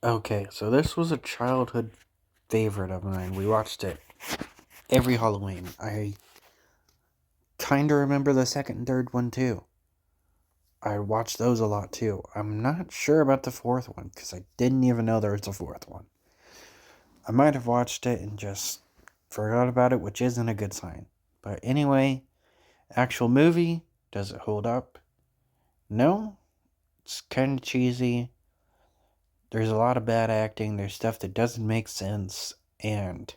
Okay, so this was a childhood favorite of mine. We watched it every Halloween. I kind of remember the second and third one too. I watched those a lot too. I'm not sure about the fourth one because I didn't even know there was a fourth one. I might have watched it and just forgot about it, which isn't a good sign. But anyway, actual movie, does it hold up? No, it's kind of cheesy. There's a lot of bad acting. There's stuff that doesn't make sense. And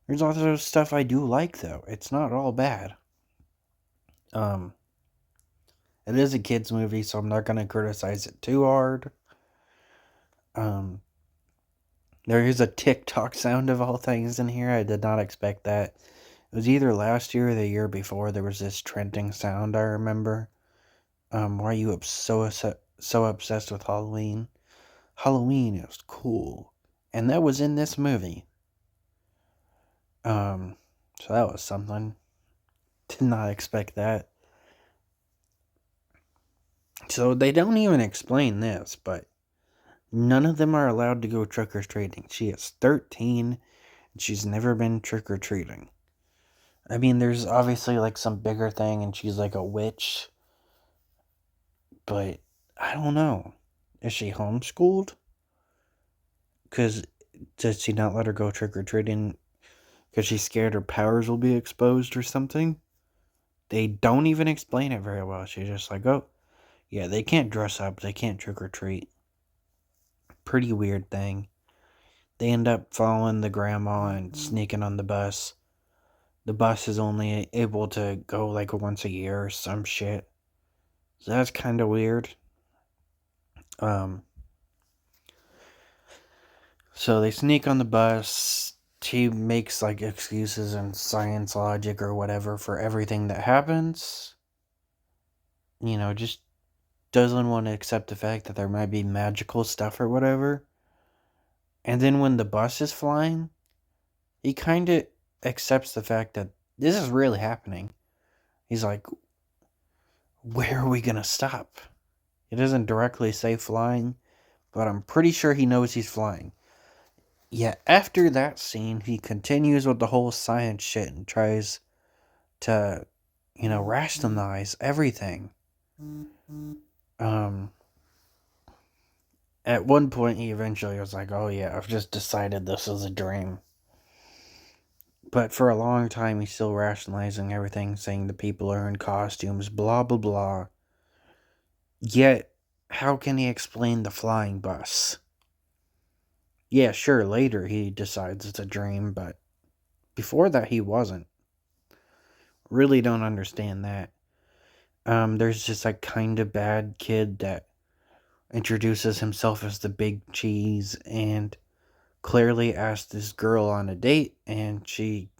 there's also stuff I do like, though. It's not all bad. Um, it is a kids' movie, so I'm not going to criticize it too hard. Um, there is a TikTok sound of all things in here. I did not expect that. It was either last year or the year before. There was this trending sound I remember. Why are you so obsessed with Halloween? Halloween is cool, and that was in this movie. Um, so that was something. Did not expect that. So they don't even explain this, but none of them are allowed to go trick or treating. She is 13 and she's never been trick or treating. I mean, there's obviously like some bigger thing and she's like a witch, but I don't know. Is she homeschooled? Because did she not let her go trick or treating because she's scared her powers will be exposed or something? They don't even explain it very well. She's just like, oh, yeah, they can't dress up, they can't trick or treat. Pretty weird thing. They end up following the grandma and sneaking on the bus. The bus is only able to go like once a year or some shit. So that's kind of weird. Um, so they sneak on the bus. She makes like excuses and science logic or whatever for everything that happens. Just doesn't want to accept the fact that there might be magical stuff or whatever. And then when the bus is flying, he kind of accepts the fact that this is really happening. He's like, where are we going to stop? It doesn't directly say flying, but I'm pretty sure he knows he's flying. Yet after that scene, he continues with the whole science shit and tries to, rationalize everything. Um, at one point, he eventually was like, oh yeah, I've just decided this is a dream. But for a long time, he's still rationalizing everything, saying the people are in costumes, blah, blah, blah. Yet, how can he explain the flying bus? Yeah, sure, later he decides it's a dream, but before that he wasn't. Really don't understand that. There's just a kind of bad kid that introduces himself as the big cheese and clearly asks this girl on a date, and she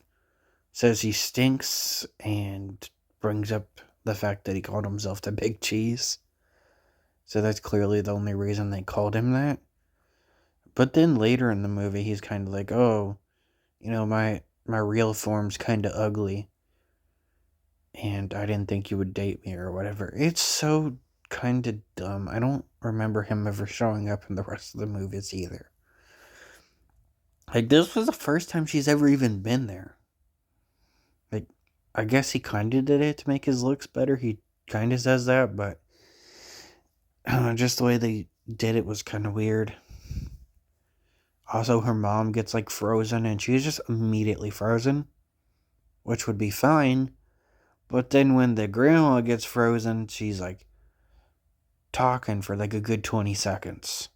says he stinks and brings up the fact that he called himself the big cheese. So that's clearly the only reason they called him that. But then later in the movie, he's kind of like, oh, my real form's kind of ugly, and I didn't think you would date me or whatever. It's so kind of dumb. I don't remember him ever showing up in the rest of the movies either. Like, this was the first time she's ever even been there. Like, I guess he kind of did it to make his looks better. He kind of says that, but just the way they did it was kind of weird. Also, her mom gets like frozen and she's just immediately frozen, which would be fine. But then when the grandma gets frozen, she's like talking for like a good 20 seconds,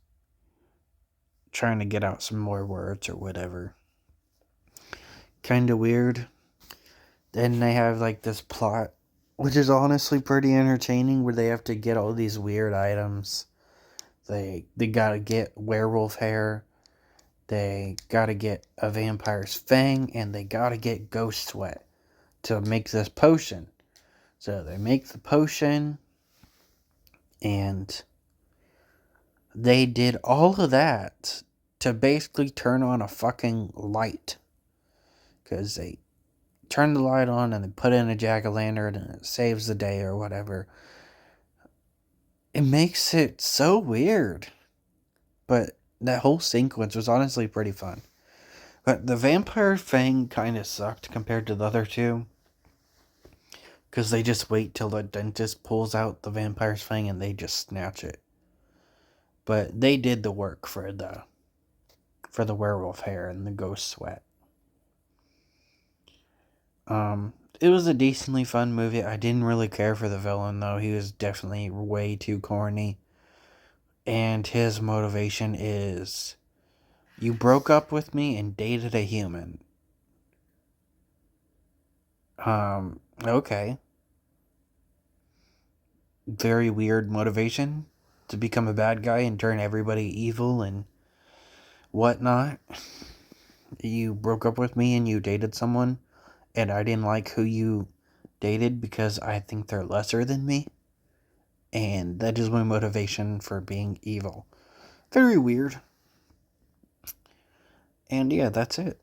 trying to get out some more words or whatever. Kind of weird. Then they have like this plot, which is honestly pretty entertaining, where they have to get all these weird items. They gotta get werewolf hair, they gotta get a vampire's fang, and they gotta get ghost sweat to make this potion. So they make the potion, and they did all of that to basically turn on a fucking light. Because they turn the light on and they put in a jack-o'-lantern and it saves the day or whatever. It makes it so weird. But That whole sequence was honestly pretty fun. But the vampire fang kind of sucked compared to the other two. Because they just wait till the dentist pulls out the vampire's fang and they just snatch it. But they did the work for the werewolf hair and the ghost sweat. It was a decently fun movie. I didn't really care for the villain though. He was definitely way too corny. And his motivation is, you broke up with me and dated a human. Okay. Very weird motivation to become a bad guy and turn everybody evil and whatnot. You broke up with me and you dated someone, and I didn't like who you dated because I think they're lesser than me. And that is my motivation for being evil. Very weird. And yeah, that's it.